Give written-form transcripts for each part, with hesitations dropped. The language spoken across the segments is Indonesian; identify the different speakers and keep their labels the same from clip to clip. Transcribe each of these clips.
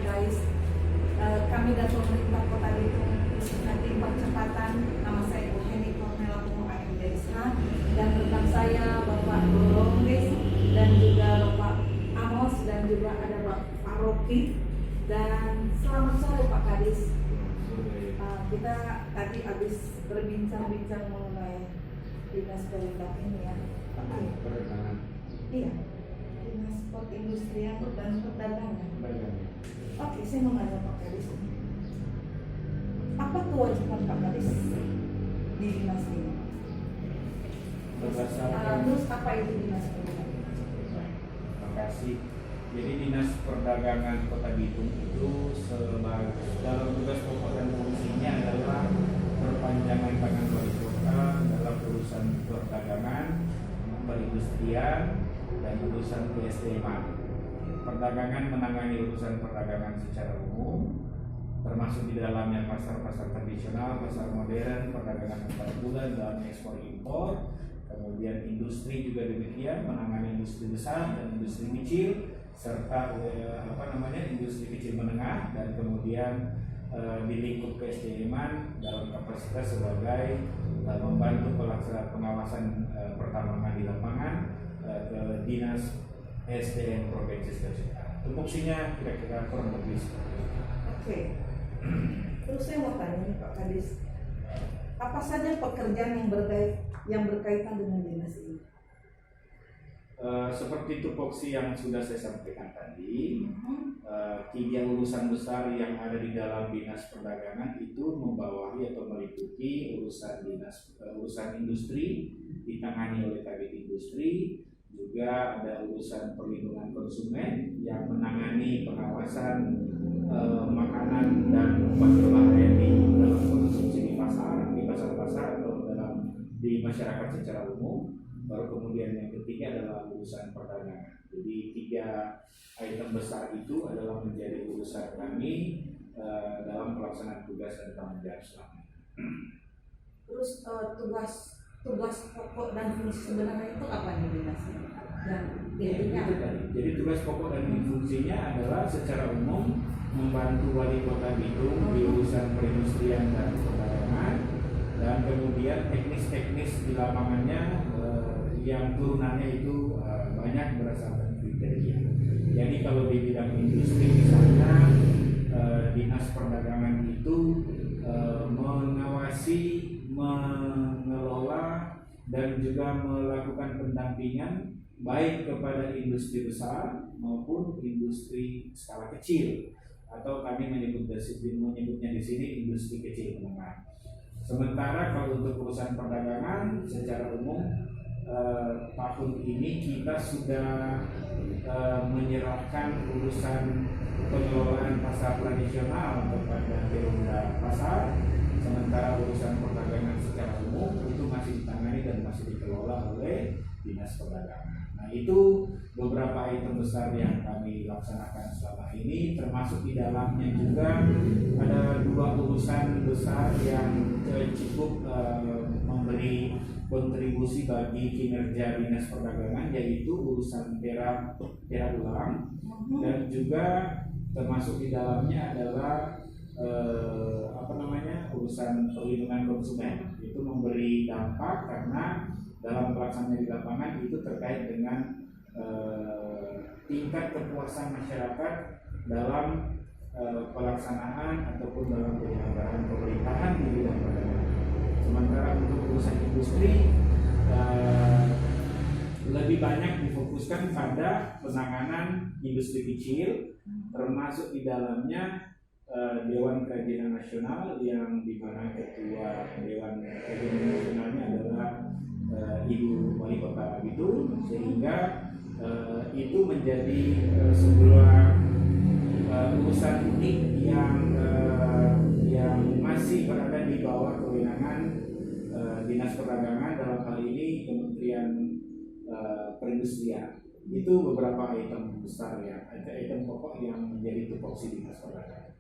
Speaker 1: guys. Kami dan pemerintah Kota Bitung nanti percepatan. Nama saya Ibu Heni Kornela Kumo AMDSH dan rekan saya Bapak Dorong guys, dan juga Bapak Amos, dan juga ada Bapak Rocky. Dan selamat sore Pak Kadis. Kita tadi habis berbincang-bincang mengenai dinas perindak ini ya. Iya, dinas perindustrian dan perdagangan. Oke, saya mau nanya Pak Kadis, apa kewajiban Pak Kadis di dinas ini? Terus apa itu dinas perdagangan?
Speaker 2: Terima kasih. Jadi Dinas Perdagangan Kota Bitung itu sebagai dalam tugas pokok dan fungsinya adalah perpanjangan tangan wali kota dalam urusan perdagangan, perindustrian, dan urusan keSDM-an. Perdagangan menangani urusan perdagangan secara umum, termasuk di dalamnya pasar-pasar tradisional, pasar modern, perdagangan antar bulan dan ekspor impor. Kemudian industri juga demikian, menangani industri besar dan industri kecil, serta industri kecil menengah, dan kemudian di lingkup keSDM-an dalam kapasitas sebagai membantu pelaksanaan pengawasan pertambangan di lapangan ke Dinas SDM Provinsi Sulawesi Tenggara. Tupoksinya kira-kira kurang lebih seperti itu.
Speaker 1: Oke. Terus saya mau tanya nih Pak Kadis, apa saja pekerjaan yang berkaitan dengan dinas ini?
Speaker 2: Seperti tupoksi yang sudah saya sampaikan tadi, 3 urusan besar yang ada di dalam dinas perdagangan itu membawahi atau meliputi urusan industri ditangani oleh Kabid Industri, juga ada urusan perlindungan konsumen yang menangani pengawasan makanan dan obat berbahaya di dalam konsumsi di pasar-pasar atau di masyarakat secara umum. Baru kemudian yang ketiga adalah urusan perdagangan. Jadi 3 item besar itu adalah menjadi urusan kami dalam pelaksanaan tugas dan tanggung jawab selama ini.
Speaker 1: Terus tugas pokok dan fungsi sebenarnya itu apa nih dinasnya? Dan intinya
Speaker 2: jadi tugas pokok dan fungsinya adalah secara umum membantu wali kota Bitung di urusan perindustrian dan perdagangan, dan kemudian teknis-teknis di lapangannya yang turunannya itu banyak berdasarkan kriteria. Jadi kalau di bidang industri misalnya, dinas perdagangan itu mengawasi, mengelola, dan juga melakukan pendampingan baik kepada industri besar maupun industri skala kecil, atau kami menyebutnya di sini industri kecil menengah. Sementara kalau untuk urusan perdagangan secara umum, tahun ini kita sudah menyerahkan urusan pengelolaan pasar tradisional kepada Perumda Pasar, sementara urusan perdagangan secara umum itu masih ditangani dan masih dikelola oleh Dinas Perdagangan. Nah, itu beberapa item besar yang kami laksanakan selama ini, termasuk di dalamnya juga ada 2 urusan besar yang cukup memberi kontribusi bagi kinerja Dinas Perdagangan, yaitu urusan pera ulang, dan juga termasuk di dalamnya adalah urusan perlindungan konsumen. Itu memberi dampak karena dalam pelaksanaan di lapangan itu terkait dengan tingkat kepuasan masyarakat dalam pelaksanaan ataupun dalam penyelenggaraan pemerintahan di bidang perdagangan. Sementara untuk urusan industri lebih banyak difokuskan pada penanganan industri kecil, termasuk di dalamnya Dewan Kerajinan Nasional, yang dimana ketua Dewan Kerajinan Nasionalnya adalah Ibu Wali Kota Bitung, sehingga itu menjadi sebuah urusan unik yang masih berada di bawah kewenangan Dinas Perdagangan, dalam hal ini Kementerian Perindustrian. Itu beberapa item besar ya, item pokok yang menjadi tupoksi Dinas Perdagangan.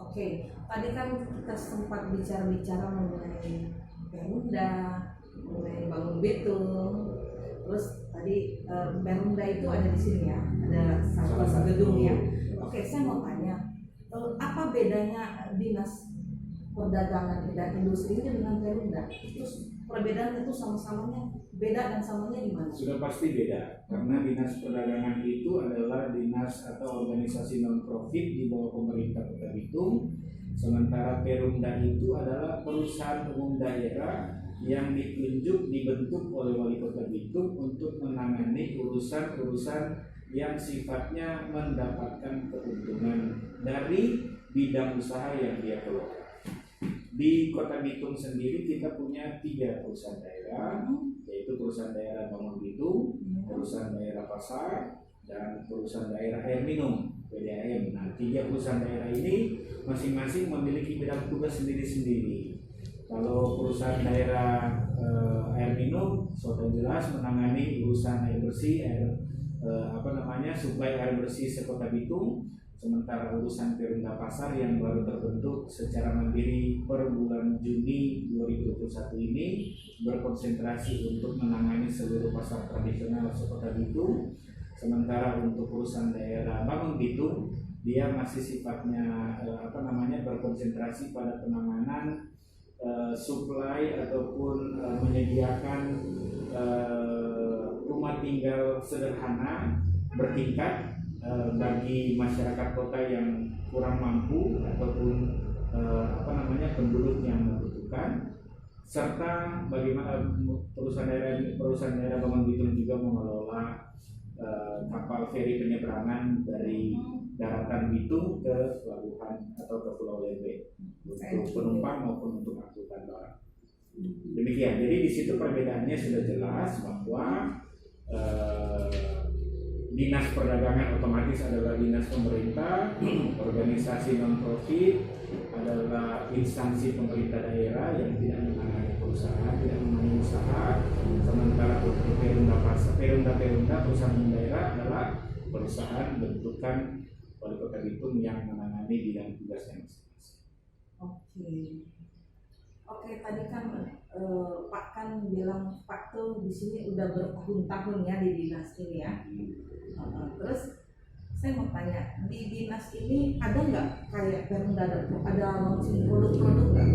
Speaker 1: Oke, tadi kan kita sempat bicara mengenai Perumda, mengenai Bangun Bitung. Terus tadi Perumda itu ada di sini ya, ada satu gedung ya. Oke, saya mau tanya, apa bedanya dinas perdagangan dan industri ini dengan Perumda? Terus perbedaan itu sama-samanya beda dan samanya di mana?
Speaker 2: Sudah pasti beda, karena dinas perdagangan itu adalah dinas atau organisasi non profit di bawah pemerintah Kota Bitung, sementara Perumda itu adalah perusahaan umum daerah yang dibentuk oleh Wali Kota Bitung untuk menangani urusan-urusan yang sifatnya mendapatkan keuntungan dari bidang usaha yang dia kelola. Di Kota Bitung sendiri kita punya 3 perusahaan daerah, yaitu perusahaan daerah Bangun Bitung, perusahaan daerah Pasar, dan perusahaan daerah air minum (PDAM). Nah, 3 perusahaan daerah ini masing-masing memiliki bidang tugas sendiri-sendiri. Kalau perusahaan daerah air minum sudah jelas menangani urusan air bersih, suplai air bersih sekota Bitung. Sementara urusan Perumda Pasar yang baru terbentuk secara mandiri per bulan Juni 2021 ini berkonsentrasi untuk menangani seluruh pasar tradisional sekota Bitung. Sementara untuk urusan daerah Bangun Bitung, dia masih sifatnya berkonsentrasi pada penanganan suplai ataupun menyediakan rumah tinggal sederhana bertingkat bagi masyarakat kota yang kurang mampu ataupun penduduk yang membutuhkan, serta bagaimana perusahaan daerah Bangun Bitung juga mengelola kapal feri penyeberangan dari daratan Bitung ke pelabuhan atau ke Pulau Lembeh untuk penumpang maupun untuk angkutan barang. Demikian. Jadi di situ perbedaannya sudah jelas bahwa dinas perdagangan otomatis adalah dinas pemerintah, organisasi non profit adalah instansi pemerintah daerah yang tidak menangani perusahaan, tidak menangani usaha. Sementara untuk Perumda perusahaan daerah adalah perusahaan bentukan Wali Kota Bitung yang menangani bidang tugasnya masing-masing.
Speaker 1: Oke, tadi kan Pak kan bilang Pak tuh di sini udah bertahun-tahun ya di dinas ini ya. Terus saya mau tanya, di dinas ini ada nggak kayak Perumda ada launching produk-produk nggak?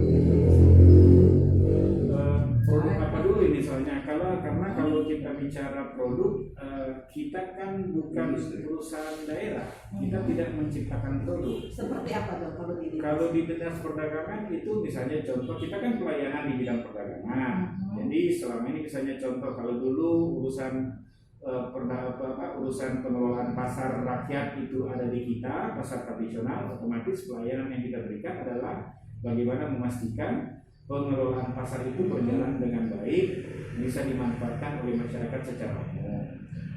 Speaker 2: Produk apa dulu ini soalnya? Karena kalau kita bicara produk, kita kan bukan perusahaan daerah, kita tidak menciptakan produk.
Speaker 1: Seperti apa dong kalau di dinas?
Speaker 2: Kalau di dinas perdagangan itu misalnya contoh, kita kan pelayanan di bidang perdagangan. Jadi selama ini misalnya contoh, kalau dulu urusan pengelolaan pasar rakyat itu ada di kita, pasar tradisional, otomatis pelayanan yang kita berikan adalah bagaimana memastikan pengelolaan pasar itu berjalan dengan baik, bisa dimanfaatkan oleh masyarakat secara umum.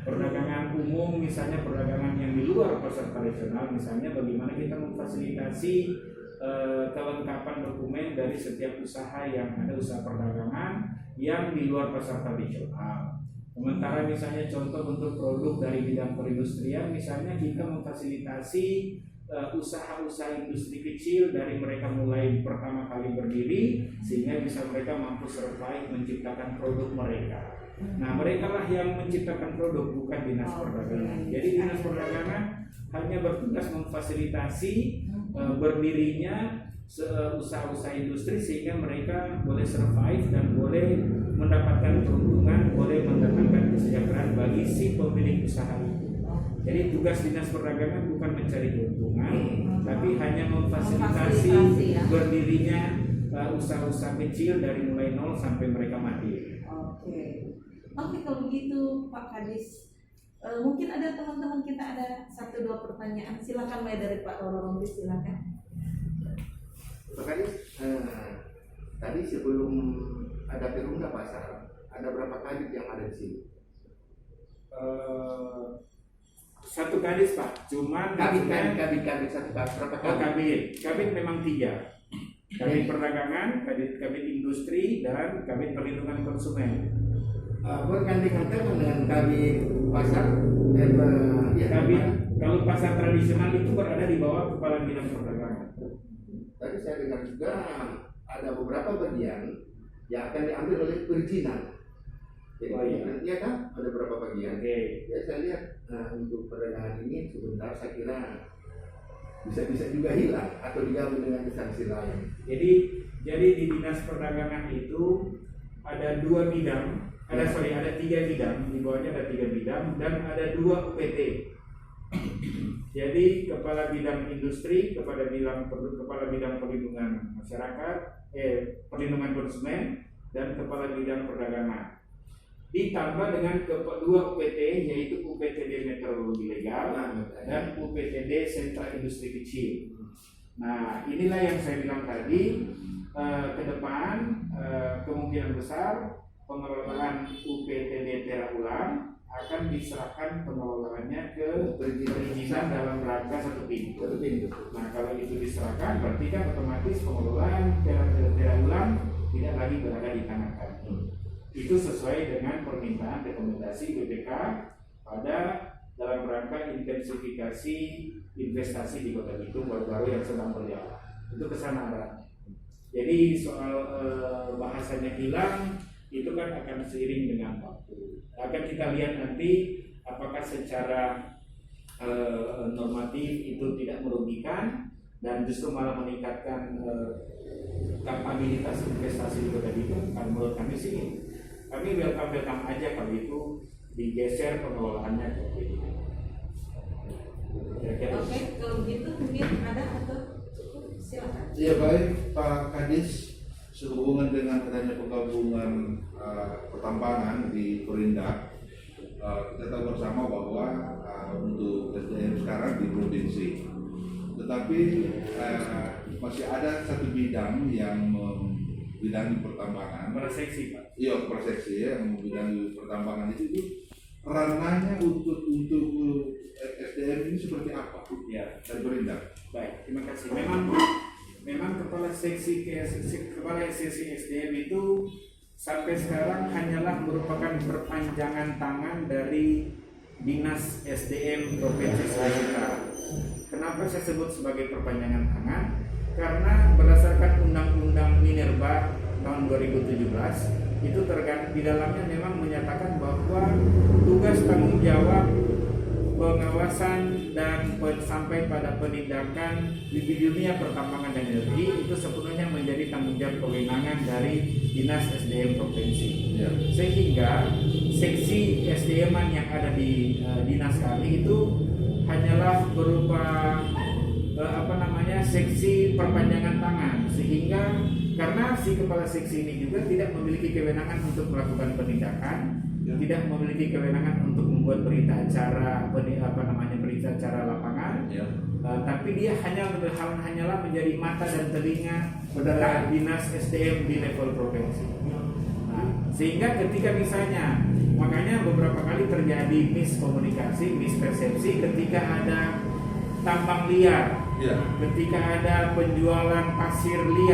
Speaker 2: Perdagangan umum, misalnya perdagangan yang di luar pasar tradisional, misalnya bagaimana kita memfasilitasi kelengkapan dokumen dari setiap usaha yang ada, usaha perdagangan yang di luar pasar tradisional. Sementara misalnya contoh untuk produk dari bidang perindustrian, misalnya kita memfasilitasi usaha-usaha industri kecil dari mereka mulai pertama kali berdiri sehingga bisa mereka mampu survive menciptakan produk mereka. Nah, mereka lah yang menciptakan produk, bukan dinas perdagangan. Jadi dinas perdagangan hanya bertugas memfasilitasi berdirinya usaha-usaha industri sehingga mereka boleh survive dan boleh mendapatkan keuntungan, boleh mendatangkan kesejahteraan bagi si pemilik usaha itu. Jadi tugas dinas perdagangan bukan mencari keuntungan, tapi hanya memfasilitasi ya, berdirinya usaha-usaha kecil dari mulai nol sampai mereka mandiri.
Speaker 1: Oke, kalau begitu Pak Kadis, mungkin ada teman-teman kita ada 1-2 pertanyaan. Silakan mulai dari Pak Roro, silakan.
Speaker 3: Pak Kadis, tadi sebelum ada Perumda Pasar, ada berapa kadit yang ada di sini?
Speaker 2: Satu kadis Pak, cuman
Speaker 3: kabit satu kadit, berapa kadit?
Speaker 2: Kabit memang 3. Kabit perdagangan, kabit industri, dan kabit perlindungan konsumen.
Speaker 3: Bergandengan tangan dengan kabit pasar,
Speaker 2: kabit kalau pasar tradisional itu berada di bawah kepala bidang perdagangan.
Speaker 3: Tadi saya dengar juga ada beberapa bagian yang akan diambil oleh perizinan. Jadi iya kan ada beberapa bagian.
Speaker 2: Okay.
Speaker 3: Ya saya lihat untuk perdagangan ini sebentar saya kira bisa juga hilang atau digabung dengan instansi lain.
Speaker 2: Jadi di Dinas Perdagangan itu ada ada 3 bidang, di bawahnya ada 3 bidang dan ada 2 UPT. Jadi kepala bidang industri, kepala bidang perlindungan masyarakat, perlindungan konsumen, dan kepala bidang perdagangan. Ditambah dengan 2 UPT, yaitu UPTD Meteorologi Legal dan UPTD Sentra Industri Kecil. Nah, inilah yang saya bilang tadi, ke depan kemungkinan besar pengelolaan UPTD Tera Ulang akan diserahkan pengelolaannya ke perizinan dalam rangka 1 pintu. Nah, kalau itu diserahkan, berarti kan otomatis pengelolaan Tera Ulang tidak lagi berada di tangan kami. Itu sesuai dengan permintaan rekomendasi BPK pada dalam rangka intensifikasi investasi di Kota Bitung baru-baru yang sedang berjalan. Itu kesana arahnya. Jadi soal bahasanya hilang itu kan akan seiring dengan waktu. Akan kita lihat nanti apakah secara normatif itu tidak merugikan dan justru malah meningkatkan kapabilitas investasi di Kota Bitung. Kalau menurut kami sih, kami welcome aja kalau itu digeser pengelolaannya ke PDB.
Speaker 1: Oke, kalau begitu mungkin ada atau cukup, silakan.
Speaker 4: Ya baik Pak Kadis, sehubungan dengan adanya penggabungan pertambangan di Perindak, kita tahu bersama bahwa untuk SDM sekarang di provinsi, tetapi masih ada satu bidang yang membidangi pertambangan.
Speaker 2: Perseksi, Pak.
Speaker 4: Iya, perseksi ya, yang membidangi pertambangan itu ranahnya untuk SDM ini seperti apa?
Speaker 2: Ya,
Speaker 4: Dari Perindak.
Speaker 2: baik. Terima kasih. Memang kepala seksi SDM itu sampai sekarang hanyalah merupakan perpanjangan tangan dari Dinas SDM Provinsi Sulawesi Utara. Kenapa saya sebut sebagai perpanjangan tangan? Karena berdasarkan Undang-Undang Minerba tahun 2017 itu di dalamnya memang menyatakan bahwa tugas tanggung jawab pengawasan dan sampai pada penindakan di dunia pertambangan dan energi itu sepenuhnya menjadi tanggung jawab kewenangan dari Dinas SDM Provinsi.
Speaker 4: Ya.
Speaker 2: Sehingga seksi SDM yang ada di dinas kami itu hanyalah berupa seksi perpanjangan tangan, sehingga karena si kepala seksi ini juga tidak memiliki kewenangan untuk melakukan penindakan, tidak memiliki kewenangan untuk membuat berita acara berita acara lapangan, tapi dia hanyalah menjadi mata dan telinga dari dinas SDM di level provinsi. Nah, sehingga ketika misalnya, makanya beberapa kali terjadi miskomunikasi, mispersepsi ketika ada tambang liar, ketika ada penjualan pasir liar.